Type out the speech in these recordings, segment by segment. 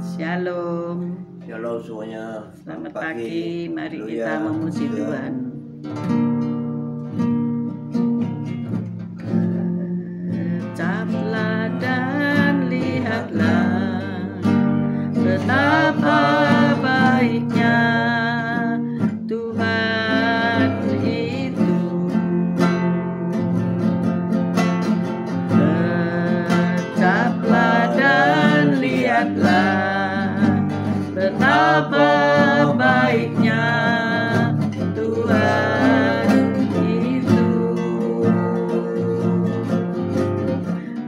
Shalom. Shalom semuanya. Selamat pagi. Mari kita memuji Tuhan. Caplah dan lihatlah betapa baiknya Tuhan itu. Caplah dan lihatlah betapa baiknya Tuhan itu.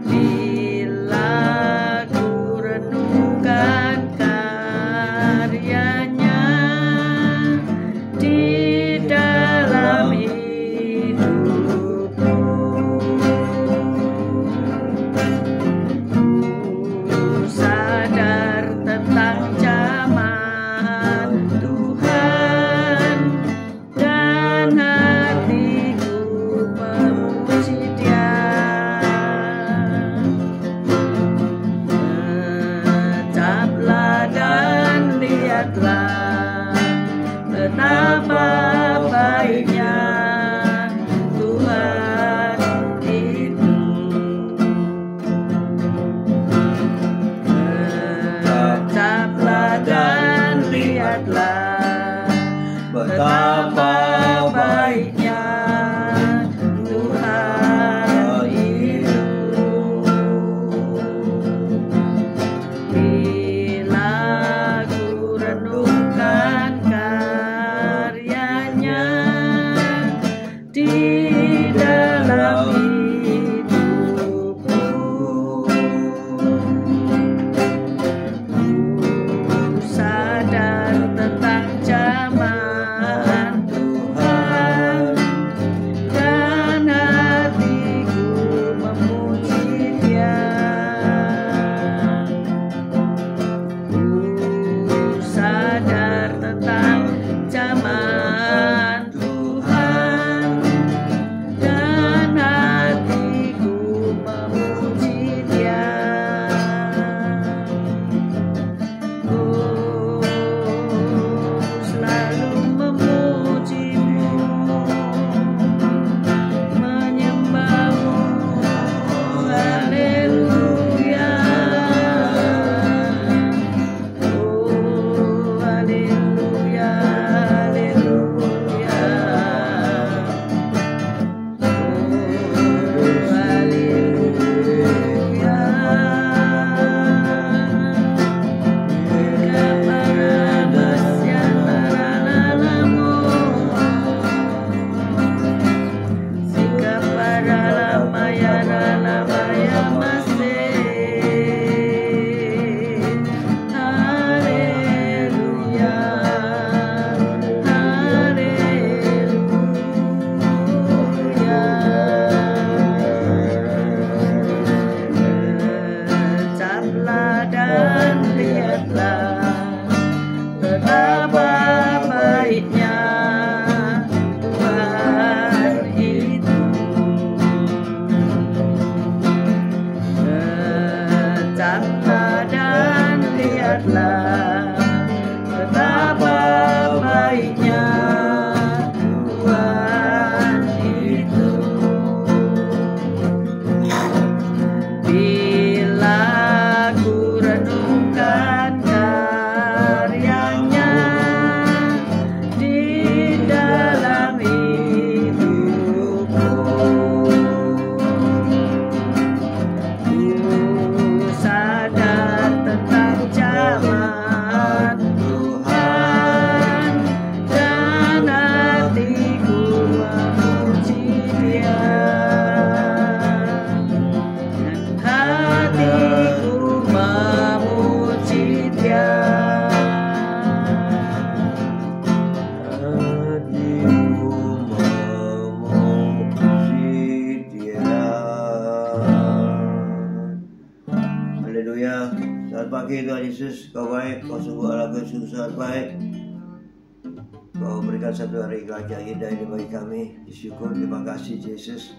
Bila ku renungkan karyanya di dalam hidupku, ku sadar tentang zaman Tuhan dan hatiku memuji Dia. Caplah dan lihatlah betapa baiknya Tuhan itu. Caplah dan lihatlah betapa baiknya Tuhan itu. Bila ku renungkan karyanya di dalam hidupku, ku sadar tentang zaman Tuhan dan hatiku memuji Dia. Ku sadar tentang zaman Tuhan dan hatiku memuji Dia. Oh, selalu memuji-Mu, menyembah-Mu. Haleluya. Oh, haleluya, haleluya. Oh, haleluya. Caplah dan lihatlah betapa baiknya Tuhan itu. Caplah dan lihatlah betapa baiknya Tuhan itu. Bila ku renungkan karyanya di dalam hidupku, ku sadar tentang zaman Tuhan dan hatiku memuji Dia. Hatiku memuji Dia. Haleluya. Selamat pagi Tuhan Yesus. Kau baik, Kau sungguh Allah, Kau sungguh sangat baik. Kau berikan satu hari lagi yang indah ini bagi kami. Disyukur, terima kasih Yesus.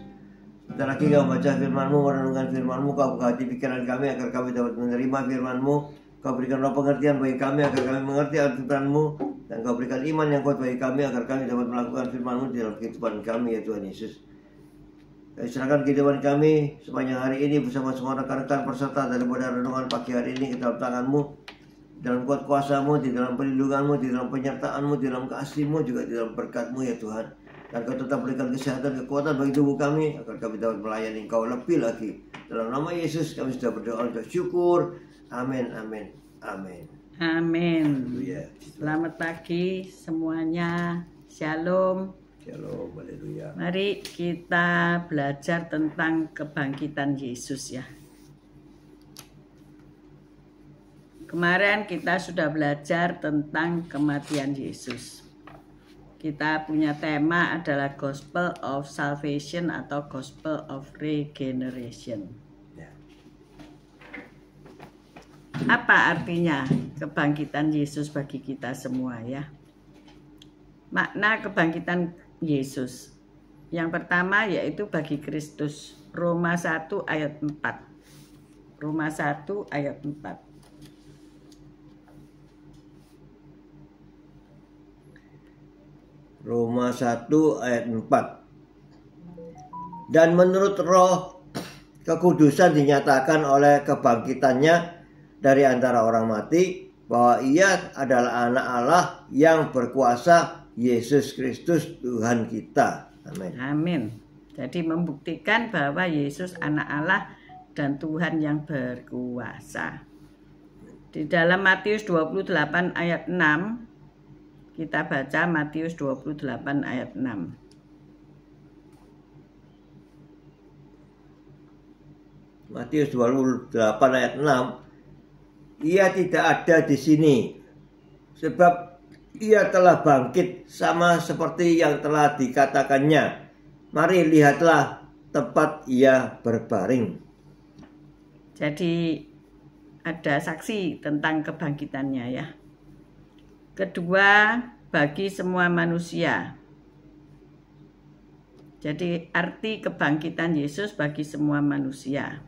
Sebentar lagi kau baca firman-Mu, merenungkan firman-Mu, kau buka hati pikiran kami agar kami dapat menerima firman-Mu Kau berikan roh pengertian bagi kami agar kami mengerti firman-Mu, dan Kau berikan iman yang kuat bagi kami agar kami dapat melakukan firman-Mu di dalam kehidupan kami, ya Tuhan Yesus. Kami serahkan kehidupan kami sepanjang hari ini bersama semua rekan-rekan peserta daripada renungan pagi hari ini ke dalam tangan-Mu, dalam kuat kuasa-Mu, di dalam perlindungan-Mu, di dalam penyertaan-Mu, di dalam kasih-Mu, juga di dalam berkat-Mu, ya Tuhan. Dan Kau tetap berikan kesehatan, kekuatan bagi tubuh kami agar kami dapat melayani Kau lebih lagi. Dalam nama Yesus kami sudah berdoa untuk syukur. Amin, amin, amin. Amin. Haleluya. Selamat pagi semuanya. Shalom. Shalom, haleluya. Mari kita belajar tentang kebangkitan Yesus ya. Kemarin kita sudah belajar tentang kematian Yesus. Kita punya tema adalah Gospel of Salvation atau Gospel of Regeneration. Ya. Apa artinya kebangkitan Yesus bagi kita semua ya? Makna kebangkitan Yesus. Yang pertama yaitu bagi Kristus. Roma 1 ayat 4. Roma 1 ayat 4. Roma 1 ayat 4. Dan menurut Roh, kekudusan dinyatakan oleh kebangkitannya dari antara orang mati, bahwa ia adalah anak Allah yang berkuasa, Yesus Kristus Tuhan kita. Amin. Amin. Jadi membuktikan bahwa Yesus anak Allah dan Tuhan yang berkuasa. Di dalam Matius 28 ayat 6, kita baca Matius 28 ayat 6. Matius 28 ayat 6. Ia tidak ada di sini, sebab ia telah bangkit sama seperti yang telah dikatakannya. Mari lihatlah tempat ia berbaring. Jadi ada saksi tentang kebangkitannya ya. Kedua, bagi semua manusia. Jadi arti kebangkitan Yesus bagi semua manusia.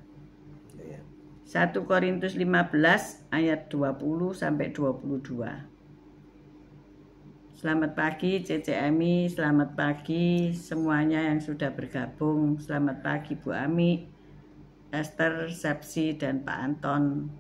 1 Korintus 15 ayat 20 sampai 22. Selamat pagi CCMI, selamat pagi semuanya yang sudah bergabung. Selamat pagi Bu Ami, Esther, Sepsi, dan Pak Anton.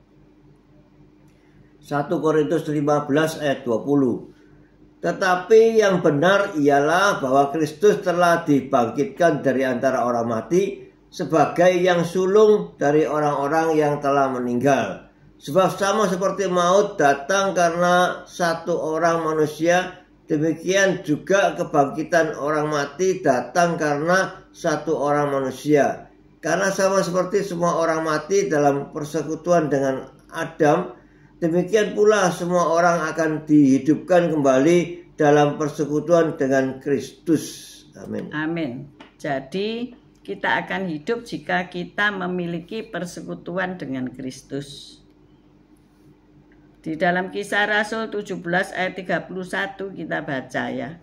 1 Korintus 15 ayat 20. Tetapi yang benar ialah bahwa Kristus telah dibangkitkan dari antara orang mati sebagai yang sulung dari orang-orang yang telah meninggal. Sebab sama seperti maut datang karena satu orang manusia, demikian juga kebangkitan orang mati datang karena satu orang manusia. Karena sama seperti semua orang mati dalam persekutuan dengan Adam, demikian pula semua orang akan dihidupkan kembali dalam persekutuan dengan Kristus. Amin. Amin. Jadi kita akan hidup jika kita memiliki persekutuan dengan Kristus. Di dalam Kisah Rasul 17 ayat 31 kita baca ya.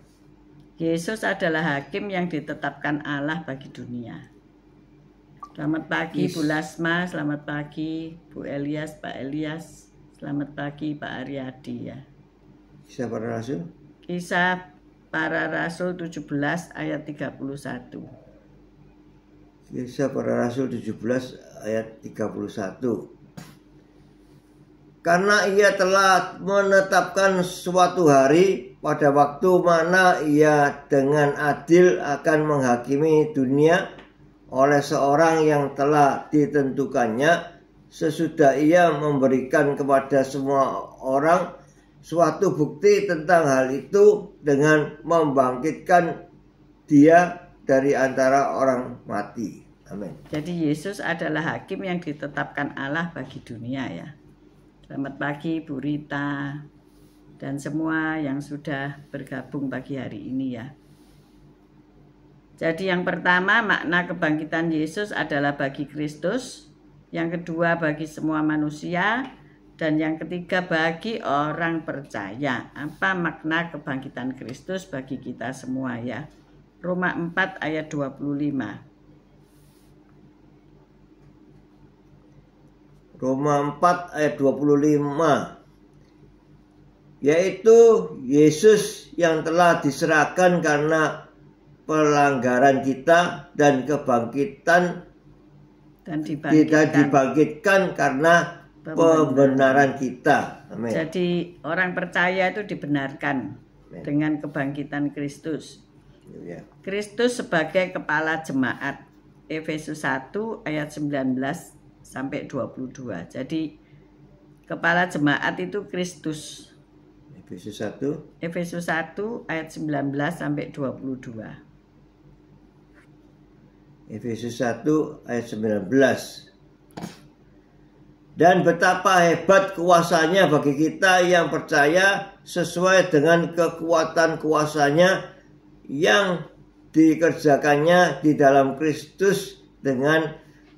Yesus adalah hakim yang ditetapkan Allah bagi dunia. Selamat pagi Bu Lasma, selamat pagi Bu Elias, Pak Elias. Selamat pagi Pak Aryadi ya. Kisah para Rasul? Kisah para Rasul 17 ayat 31. Kisah para Rasul 17 ayat 31. Karena ia telah menetapkan suatu hari pada waktu mana ia dengan adil akan menghakimi dunia oleh seorang yang telah ditentukannya, sesudah ia memberikan kepada semua orang suatu bukti tentang hal itu dengan membangkitkan dia dari antara orang mati. Amin. Jadi Yesus adalah hakim yang ditetapkan Allah bagi dunia ya. Selamat pagi Bu Rita dan semua yang sudah bergabung pagi hari ini ya. Jadi yang pertama makna kebangkitan Yesus adalah bagi Kristus, yang kedua bagi semua manusia, dan yang ketiga bagi orang percaya. Apa makna kebangkitan Kristus bagi kita semua ya? Roma 4 ayat 25. Roma 4 ayat 25, yaitu Yesus yang telah diserahkan karena pelanggaran kita dan kebangkitan dan kita dibangkitkan karena pembenaran kita. Amin. Jadi orang percaya itu dibenarkan dengan kebangkitan Kristus. Kristus sebagai kepala jemaat. Efesus 1 ayat 19 sampai 22. Jadi kepala jemaat itu Kristus. Efesus 1 ayat 19 sampai 22. Efesus 1 ayat 19. Dan betapa hebat kuasanya bagi kita yang percaya, sesuai dengan kekuatan kuasanya yang dikerjakannya di dalam Kristus dengan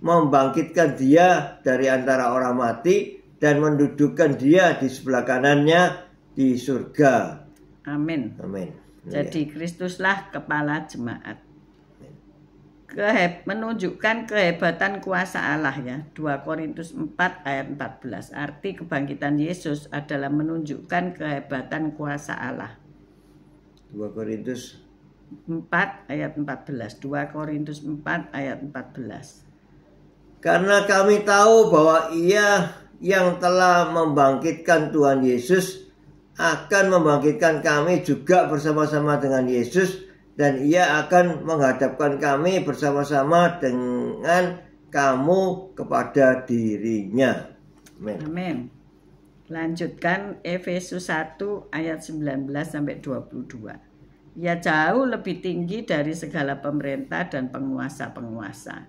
membangkitkan dia dari antara orang mati dan mendudukkan dia di sebelah kanannya di surga. Amin. Amin. Jadi Kristuslah kepala jemaat. Menunjukkan kehebatan kuasa Allah ya. 2 Korintus 4 ayat 14. Arti kebangkitan Yesus adalah menunjukkan kehebatan kuasa Allah. 2 Korintus 4 ayat 14. 2 Korintus 4 ayat 14. Karena kami tahu bahwa Ia yang telah membangkitkan Tuhan Yesus akan membangkitkan kami juga bersama-sama dengan Yesus, dan Ia akan menghadapkan kami bersama-sama dengan kamu kepada dirinya. Amin. Amin. Lanjutkan Efesus 1 ayat 19 sampai 22. Ia jauh lebih tinggi dari segala pemerintah dan penguasa-penguasa.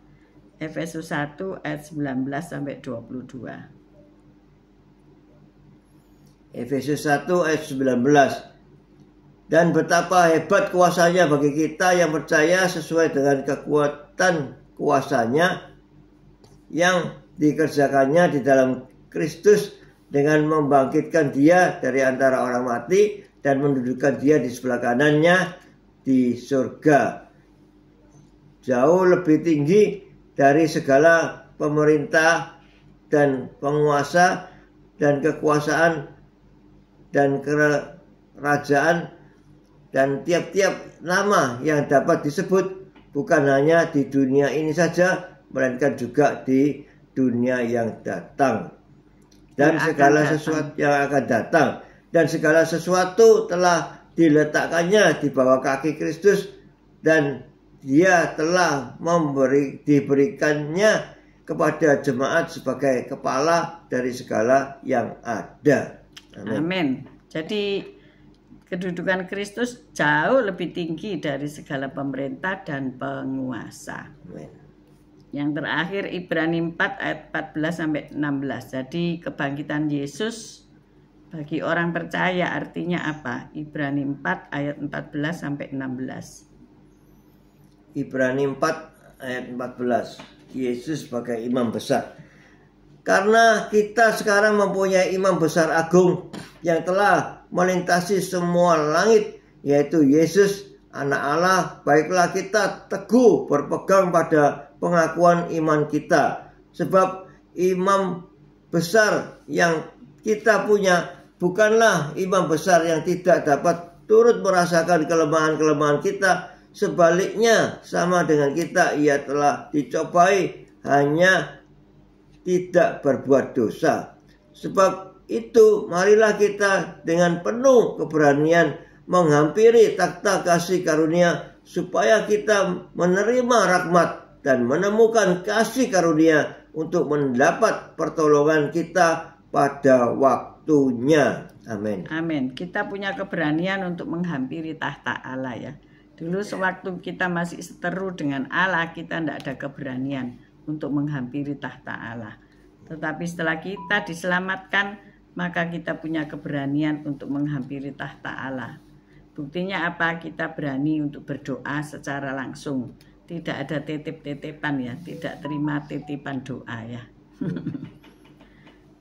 Efesus 1 ayat 19 sampai 22. Efesus 1 ayat 19. Dan betapa hebat kuasanya bagi kita yang percaya, sesuai dengan kekuatan kuasanya yang dikerjakannya di dalam Kristus dengan membangkitkan dia dari antara orang mati dan mendudukkan dia di sebelah kanannya di surga. Jauh lebih tinggi dari segala pemerintah dan penguasa dan kekuasaan dan kerajaan dan tiap-tiap nama yang dapat disebut, bukan hanya di dunia ini saja, melainkan juga di dunia yang datang dan segala sesuatu yang akan datang. Dan segala sesuatu telah diletakkannya di bawah kaki Kristus, dan dia telah diberikannya kepada jemaat sebagai kepala dari segala yang ada. Amin. Amin. Jadi kedudukan Kristus jauh lebih tinggi dari segala pemerintah dan penguasa. Amin. Yang terakhir Ibrani 4 ayat 14 sampai 16. Jadi kebangkitan Yesus bagi orang percaya artinya apa? Ibrani 4 ayat 14 sampai 16. Ibrani 4 ayat 14. Yesus sebagai imam besar. Karena kita sekarang mempunyai imam besar agung yang telah melintasi semua langit, yaitu Yesus, Anak Allah, baiklah kita teguh berpegang pada pengakuan iman kita. Sebab imam besar yang kita punya bukanlah imam besar yang tidak dapat turut merasakan kelemahan-kelemahan kita. Sebaliknya, sama dengan kita, ia telah dicobai, hanya tidak berbuat dosa. Sebab itu marilah kita dengan penuh keberanian menghampiri takhta kasih karunia, supaya kita menerima rahmat dan menemukan kasih karunia untuk mendapat pertolongan kita pada waktunya. Amin. Amin. Kita punya keberanian untuk menghampiri tahta Allah ya. Dulu sewaktu kita masih seteru dengan Allah, kita tidak ada keberanian untuk menghampiri tahta Allah. Tetapi setelah kita diselamatkan, maka kita punya keberanian untuk menghampiri tahta Allah. Buktinya apa? Kita berani untuk berdoa secara langsung. Tidak ada titip-titipan ya, tidak terima titipan doa ya.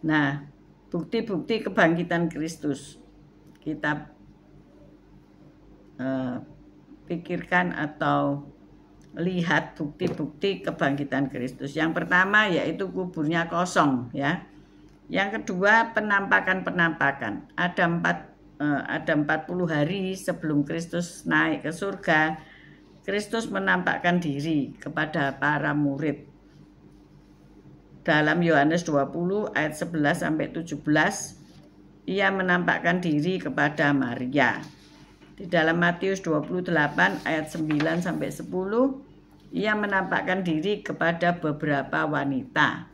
Nah, bukti-bukti kebangkitan Kristus kita pikirkan atau lihat bukti-bukti kebangkitan Kristus. Yang pertama yaitu kuburnya kosong ya. Yang kedua penampakan-penampakan. Ada 40 hari sebelum Kristus naik ke surga, Kristus menampakkan diri kepada para murid. Dalam Yohanes 20 ayat 11 sampai 17, ia menampakkan diri kepada Maria. Di dalam Matius 28 ayat 9 sampai 10, ia menampakkan diri kepada beberapa wanita.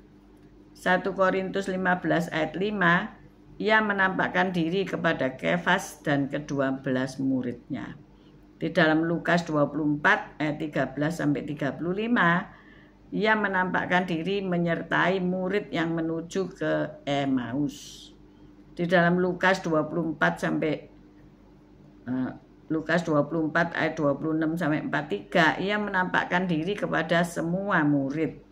1 Korintus 15 ayat 5, ia menampakkan diri kepada Kefas dan ke-12 muridnya. Di dalam Lukas 24 ayat 13 sampai 35, ia menampakkan diri menyertai murid yang menuju ke Emmaus. Di dalam Lukas 24 ayat 26 sampai 43, ia menampakkan diri kepada semua murid.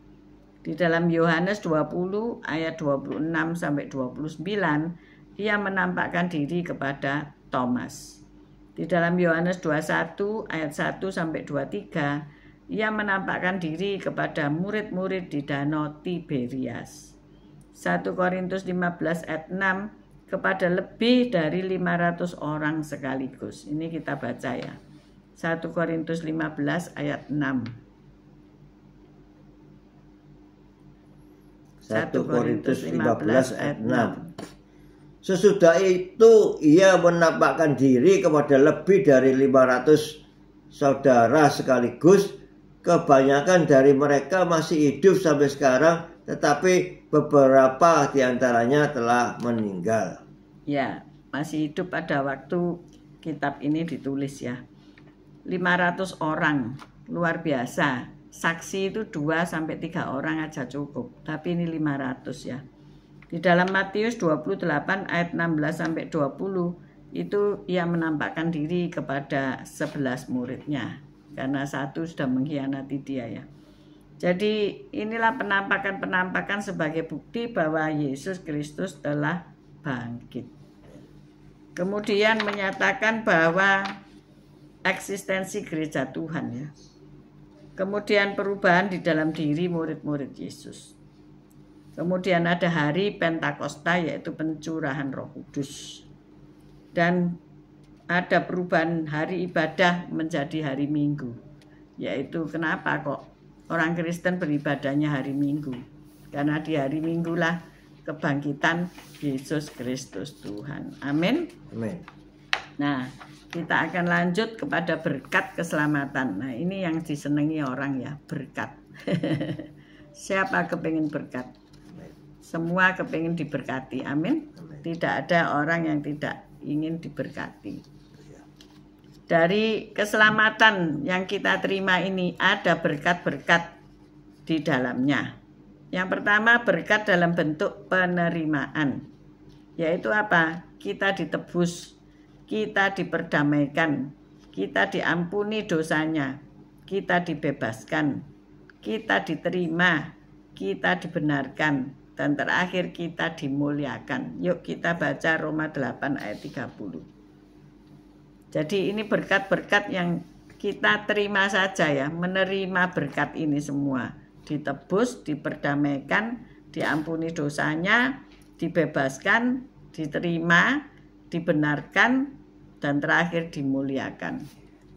Di dalam Yohanes 20 ayat 26 sampai 29, ia menampakkan diri kepada Thomas. Di dalam Yohanes 21 ayat 1 sampai 23, ia menampakkan diri kepada murid-murid di Danau Tiberias. 1 Korintus 15 ayat 6, kepada lebih dari 500 orang sekaligus. Ini kita baca ya. 1 Korintus 15 ayat 6. 1 Korintus 15 ayat 6. Sesudah itu ia menampakkan diri kepada lebih dari 500 saudara sekaligus. Kebanyakan dari mereka masih hidup sampai sekarang, tetapi beberapa diantaranya telah meninggal. Ya, masih hidup pada waktu kitab ini ditulis ya. 500 orang, luar biasa. Saksi itu 2-3 orang aja cukup, tapi ini 500 ya. Di dalam Matius 28 ayat 16-20 itu ia menampakkan diri kepada 11 muridnya, karena satu sudah mengkhianati dia ya. Jadi inilah penampakan-penampakan sebagai bukti bahwa Yesus Kristus telah bangkit. Kemudian menyatakan bahwa eksistensi gereja Tuhan ya. Kemudian perubahan di dalam diri murid-murid Yesus. Kemudian ada hari Pentakosta yaitu pencurahan Roh Kudus. Dan ada perubahan hari ibadah menjadi hari Minggu. Yaitu kenapa kok orang Kristen beribadahnya hari Minggu? Karena di hari Minggu lah kebangkitan Yesus Kristus Tuhan. Amin. Amin. Nah, kita akan lanjut kepada berkat keselamatan. Nah, ini yang disenangi orang ya, berkat. Siapa kepingin berkat? Semua kepingin diberkati. Amin. Tidak ada orang yang tidak ingin diberkati. Dari keselamatan yang kita terima ini ada berkat-berkat di dalamnya. Yang pertama berkat dalam bentuk penerimaan. Yaitu apa? Kita ditebus, kita diperdamaikan, kita diampuni dosanya, kita dibebaskan, kita diterima, kita dibenarkan, dan terakhir kita dimuliakan. Yuk kita baca Roma 8 ayat 30. Jadi ini berkat-berkat yang kita terima saja ya, menerima berkat ini semua. Ditebus, diperdamaikan, diampuni dosanya, dibebaskan, diterima, dibenarkan, dan terakhir dimuliakan.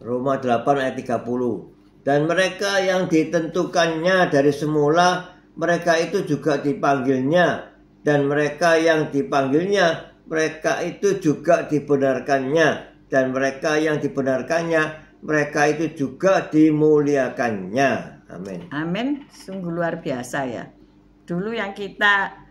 Roma 8 ayat 30. Dan mereka yang ditentukannya dari semula, mereka itu juga dipanggilnya. Dan mereka yang dipanggilnya, mereka itu juga dibenarkannya. Dan mereka yang dibenarkannya, mereka itu juga dimuliakannya. Amin. Amin. Sungguh luar biasa ya. Dulu yang kita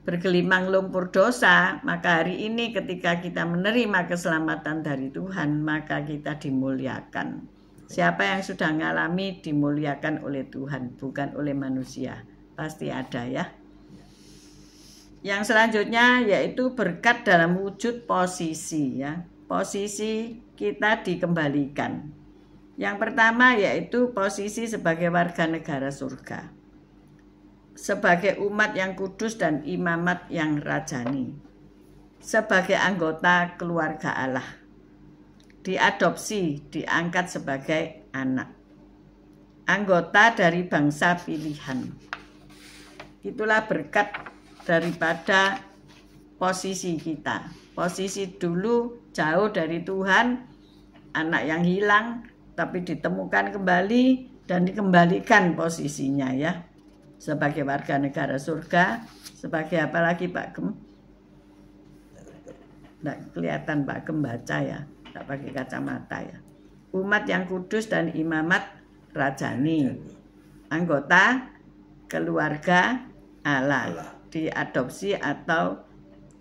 bergelimang lumpur dosa, maka hari ini ketika kita menerima keselamatan dari Tuhan, maka kita dimuliakan. Siapa yang sudah mengalami dimuliakan oleh Tuhan, bukan oleh manusia. Pasti ada ya. Yang selanjutnya yaitu berkat dalam wujud posisi ya. Posisi kita dikembalikan. Yang pertama yaitu posisi sebagai warga negara surga. Sebagai umat yang kudus dan imamat yang rajani. Sebagai anggota keluarga Allah. Diadopsi, diangkat sebagai anak. anggota dari bangsa pilihan. Itulah berkat daripada posisi kita. Posisi dulu jauh dari Tuhan, anak yang hilang, tapi ditemukan kembali dan dikembalikan posisinya ya. Sebagai warga negara surga, sebagai apa lagi Pak Gem? Nggak kelihatan Pak Gem baca ya, nggak pakai kacamata ya. Umat yang kudus dan imamat rajani, anggota keluarga Allah, diadopsi atau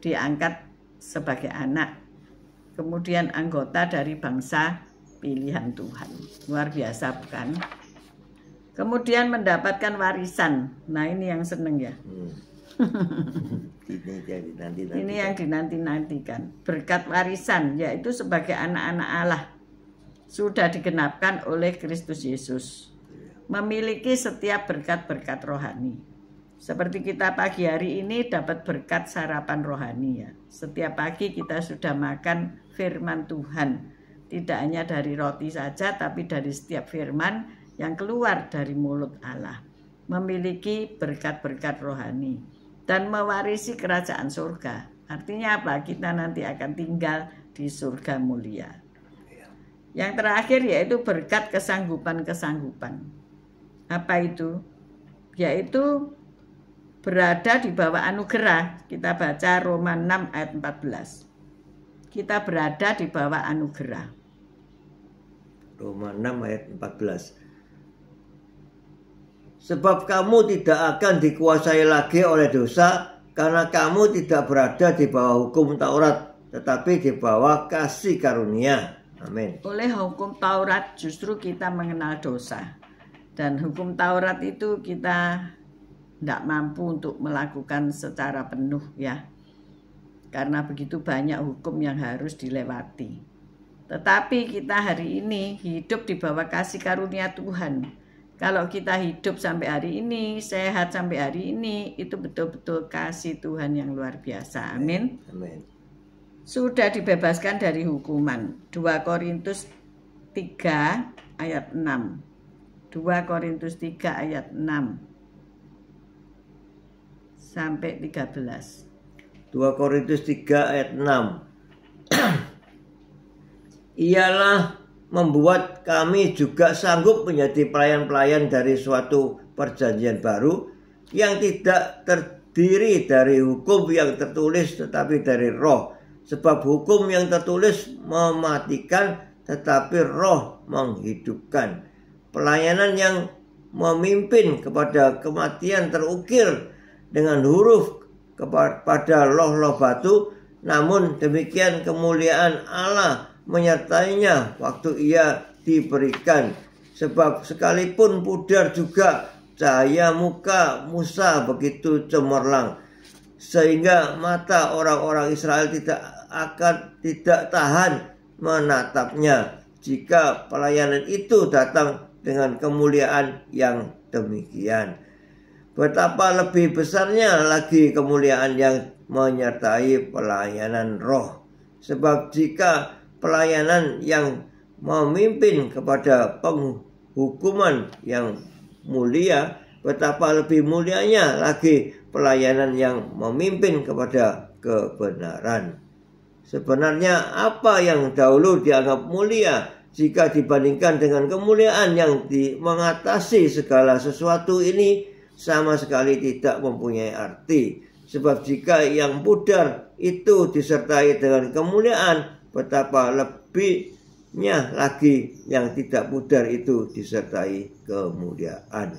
diangkat sebagai anak, kemudian anggota dari bangsa pilihan Tuhan. Luar biasa bukan? Kemudian mendapatkan warisan. Nah ini yang seneng ya. Ini yang dinanti-nantikan. Berkat warisan, yaitu sebagai anak-anak Allah, sudah digenapkan oleh Kristus Yesus, memiliki setiap berkat-berkat rohani. Seperti kita pagi hari ini dapat berkat sarapan rohani ya. Setiap pagi kita sudah makan firman Tuhan. Tidak hanya dari roti saja, tapi dari setiap firman yang keluar dari mulut Allah. Memiliki berkat-berkat rohani dan mewarisi kerajaan surga. Artinya apa? Kita nanti akan tinggal di surga mulia. Yang terakhir yaitu berkat kesanggupan-kesanggupan. Apa itu? Yaitu berada di bawah anugerah. Kita baca Roma 6 ayat 14. Kita berada di bawah anugerah. Roma 6 ayat 14. Sebab kamu tidak akan dikuasai lagi oleh dosa, karena kamu tidak berada di bawah hukum Taurat, tetapi di bawah kasih karunia. Amin. Oleh hukum Taurat justru kita mengenal dosa. Dan hukum Taurat itu kita tidak mampu untuk melakukan secara penuh ya. Karena begitu banyak hukum yang harus dilewati. Tetapi kita hari ini hidup di bawah kasih karunia Tuhan. Kalau kita hidup sampai hari ini, sehat sampai hari ini, itu betul-betul kasih Tuhan yang luar biasa. Amin. Amin. Sudah dibebaskan dari hukuman. 2 Korintus 3 ayat 6. 2 Korintus 3 ayat 6 sampai 13. 2 Korintus 3 ayat 6. Ialah membuat kami juga sanggup menjadi pelayan-pelayan dari suatu perjanjian baru yang tidak terdiri dari hukum yang tertulis tetapi dari roh. Sebab hukum yang tertulis mematikan tetapi roh menghidupkan. Pelayanan yang memimpin kepada kematian terukir dengan huruf kepada loh-loh batu, namun demikian kemuliaan Allah menyertainya waktu ia diberikan. Sebab sekalipun pudar juga cahaya muka Musa begitu cemerlang, sehingga mata orang-orang Israel tidak tahan menatapnya jika pelayanan itu datang dengan kemuliaan yang demikian. Betapa lebih besarnya lagi kemuliaan yang menyertai pelayanan roh. Sebab jika pelayanan yang memimpin kepada penghukuman yang mulia, betapa lebih mulianya lagi pelayanan yang memimpin kepada kebenaran. Sebenarnya apa yang dahulu dianggap mulia jika dibandingkan dengan kemuliaan yang mengatasi segala sesuatu ini sama sekali tidak mempunyai arti. Sebab jika yang pudar itu disertai dengan kemuliaan, betapa lebihnya lagi yang tidak pudar itu disertai kemuliaan.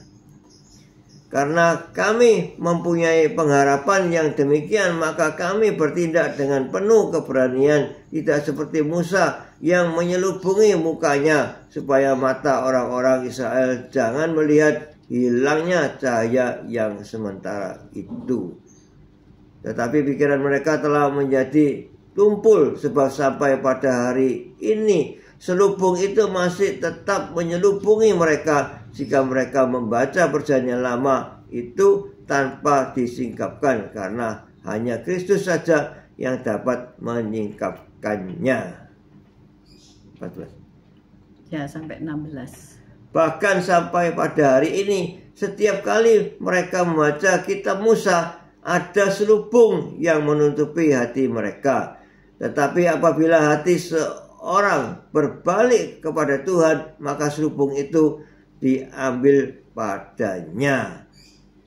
Karena kami mempunyai pengharapan yang demikian, maka kami bertindak dengan penuh keberanian, tidak seperti Musa yang menyelubungi mukanya supaya mata orang-orang Israel jangan melihat hilangnya cahaya yang sementara itu. Tetapi pikiran mereka telah menjadi tumpul, sebab sampai pada hari ini selubung itu masih tetap menyelubungi mereka jika mereka membaca perjanjian lama itu tanpa disingkapkan, karena hanya Kristus saja yang dapat menyingkapkannya. 14. Ya, sampai 16. Bahkan sampai pada hari ini, setiap kali mereka membaca kitab Musa, ada selubung yang menutupi hati mereka. Tetapi apabila hati seorang berbalik kepada Tuhan, maka selubung itu diambil padanya.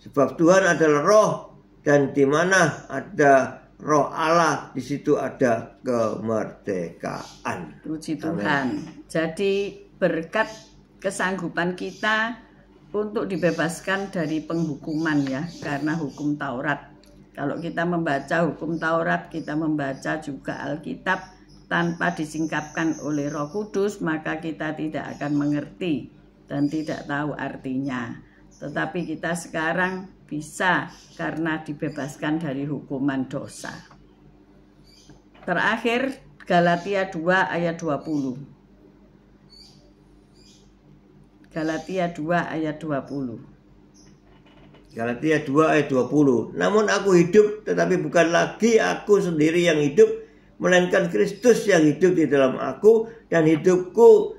Sebab Tuhan adalah roh, dan di mana ada roh Allah, di situ ada kemerdekaan. Puji Tuhan. Jadi berkat kesanggupan kita untuk dibebaskan dari penghukuman ya, karena hukum Taurat. Kalau kita membaca hukum Taurat, kita membaca juga Alkitab tanpa disingkapkan oleh Roh Kudus, maka kita tidak akan mengerti dan tidak tahu artinya. Tetapi kita sekarang bisa karena dibebaskan dari hukuman dosa. Terakhir, Galatia 2 ayat 20. Galatia 2 ayat 20. Galatia 2 ayat 20. Namun aku hidup, tetapi bukan lagi aku sendiri yang hidup, melainkan Kristus yang hidup di dalam aku, dan hidupku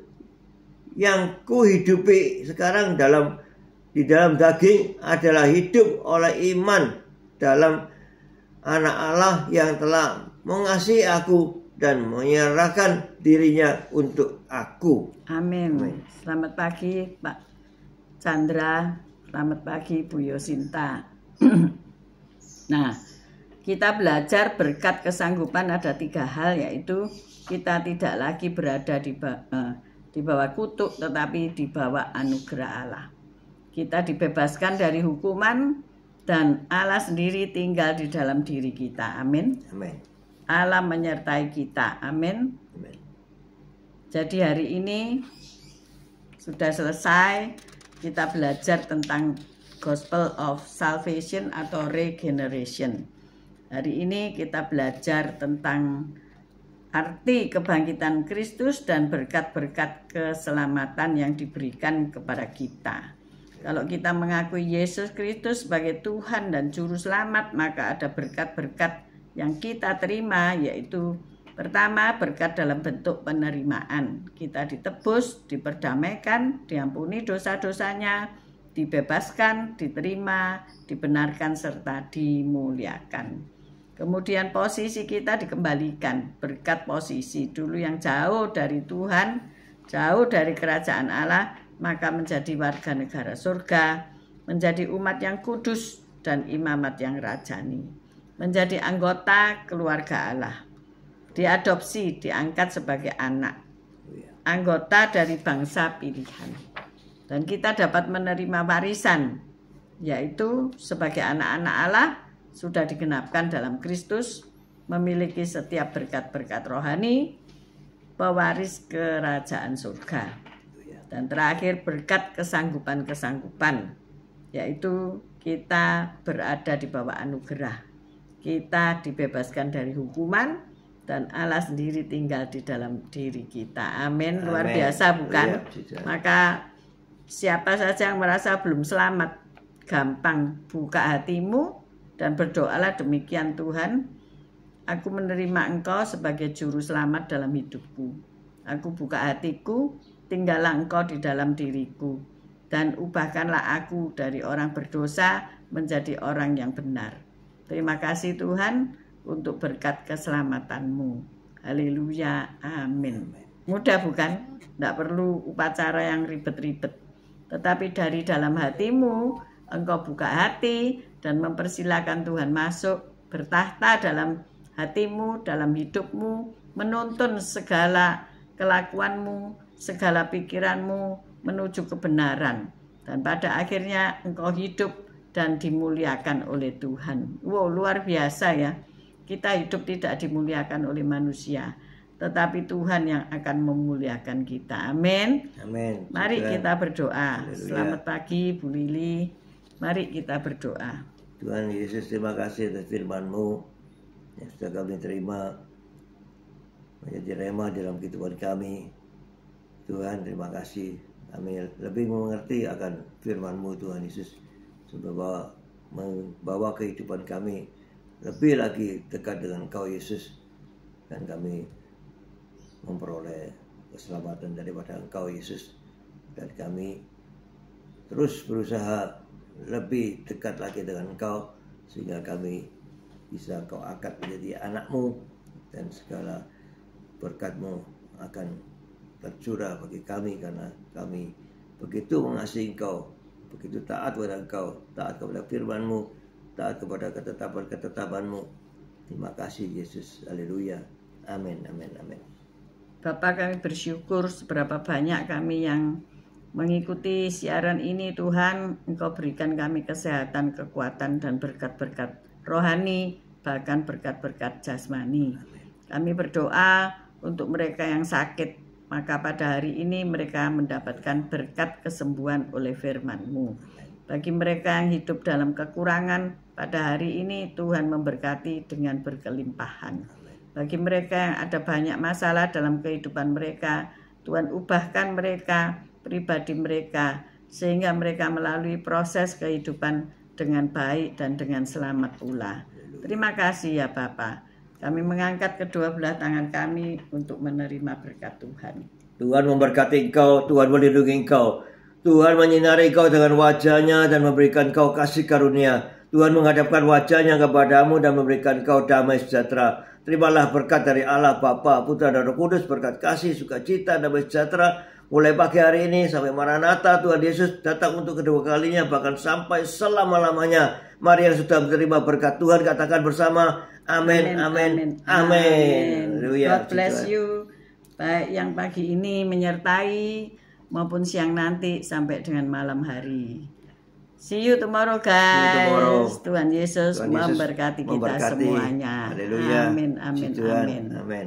yang kuhidupi sekarang di dalam daging adalah hidup oleh iman dalam Anak Allah yang telah mengasihi aku dan menyerahkan dirinya untuk aku. Amin. Selamat pagi Pak Chandra, selamat pagi Bu Yosinta. Nah, kita belajar berkat kesanggupan ada 3 hal, yaitu kita tidak lagi berada di bawah kutuk, tetapi di bawah anugerah Allah. Kita dibebaskan dari hukuman dan Allah sendiri tinggal di dalam diri kita. Amin. Amin. Allah menyertai kita. Amin. Amin. Jadi hari ini sudah selesai kita belajar tentang Gospel of Salvation atau Regeneration. Hari ini kita belajar tentang arti kebangkitan Kristus dan berkat-berkat keselamatan yang diberikan kepada kita. Kalau kita mengakui Yesus Kristus sebagai Tuhan dan Juru Selamat, maka ada berkat-berkat yang kita terima, yaitu pertama, berkat dalam bentuk penerimaan. Kita ditebus, diperdamaikan, diampuni dosa-dosanya, dibebaskan, diterima, dibenarkan, serta dimuliakan. Kemudian posisi kita dikembalikan, berkat posisi dulu yang jauh dari Tuhan, jauh dari kerajaan Allah, maka menjadi warga negara surga, menjadi umat yang kudus dan imamat yang rajani, menjadi anggota keluarga Allah, diadopsi, diangkat sebagai anak, anggota dari bangsa pilihan. Dan kita dapat menerima warisan, yaitu sebagai anak-anak Allah, sudah digenapkan dalam Kristus, memiliki setiap berkat-berkat rohani, pewaris kerajaan surga. Dan terakhir, berkat kesanggupan-kesanggupan, yaitu kita berada di bawah anugerah. Kita dibebaskan dari hukuman dan Allah sendiri tinggal di dalam diri kita. Amin. Luar biasa bukan? Ya, maka siapa saja yang merasa belum selamat, gampang buka hatimu dan berdoalah, demikian Tuhan, aku menerima Engkau sebagai Juru Selamat dalam hidupku. Aku buka hatiku, tinggallah Engkau di dalam diriku, dan ubahkanlah aku dari orang berdosa menjadi orang yang benar. Terima kasih Tuhan untuk berkat keselamatanmu. Haleluya, amin. Mudah bukan? Tidak perlu upacara yang ribet-ribet. Tetapi dari dalam hatimu, engkau buka hati dan mempersilakan Tuhan masuk, bertahta dalam hatimu, dalam hidupmu, menuntun segala kelakuanmu, segala pikiranmu menuju kebenaran. Dan pada akhirnya engkau hidup dan dimuliakan oleh Tuhan. Wow, luar biasa ya. Kita hidup tidak dimuliakan oleh manusia, tetapi Tuhan yang akan memuliakan kita. Amin. Amin. Mari kita berdoa. Haleluya. Selamat pagi Bu Lili. Mari kita berdoa. Tuhan Yesus, terima kasih atas firman-Mu yang sudah kami terima menjadi rema dalam kehidupan kami. Tuhan, terima kasih. Kami lebih mengerti akan firman-Mu Tuhan Yesus, membawa kehidupan kami lebih lagi dekat dengan Engkau Yesus, dan kami memperoleh keselamatan daripada Engkau Yesus. dan kami terus berusaha lebih dekat lagi dengan Engkau, sehingga kami bisa Kau angkat menjadi anak-Mu, dan segala berkat-Mu akan tercurah bagi kami, karena kami begitu mengasihi Engkau, begitu taat kepada Engkau, taat kepada firman-Mu, taat kepada ketetapan-ketetapan-Mu. Terima kasih Yesus, haleluya, amin, amin, amin. Bapak, kami bersyukur seberapa banyak kami yang mengikuti siaran ini. Tuhan, Engkau berikan kami kesehatan, kekuatan, dan berkat-berkat rohani, bahkan berkat-berkat jasmani. Kami berdoa untuk mereka yang sakit, maka pada hari ini mereka mendapatkan berkat kesembuhan oleh firman-Mu. Bagi mereka yang hidup dalam kekurangan, pada hari ini Tuhan memberkati dengan berkelimpahan. Bagi mereka yang ada banyak masalah dalam kehidupan mereka, Tuhan ubahkan mereka, pribadi mereka, sehingga mereka melalui proses kehidupan dengan baik dan dengan selamat pula. Terima kasih ya Bapa. Kami mengangkat kedua belah tangan kami untuk menerima berkat Tuhan. Tuhan memberkati Engkau, Tuhan melindungi Engkau, Tuhan menyinari Engkau dengan wajah-Nya dan memberikan Engkau kasih karunia. Tuhan menghadapkan wajah-Nya kepadamu dan memberikan Engkau damai sejahtera. Terimalah berkat dari Allah Bapa, Putra dan Roh Kudus, berkat kasih, sukacita, damai sejahtera mulai pagi hari ini sampai Maranatha Tuhan Yesus datang untuk kedua kalinya, bahkan sampai selama-lamanya. Mari yang sudah menerima berkat Tuhan katakan bersama amin, amin, amin. God bless you. Baik yang pagi ini menyertai maupun siang nanti sampai dengan malam hari. See you tomorrow guys. Tuhan Yesus memberkati kita semuanya. Haleluya. Amin, amin, amin. Amin.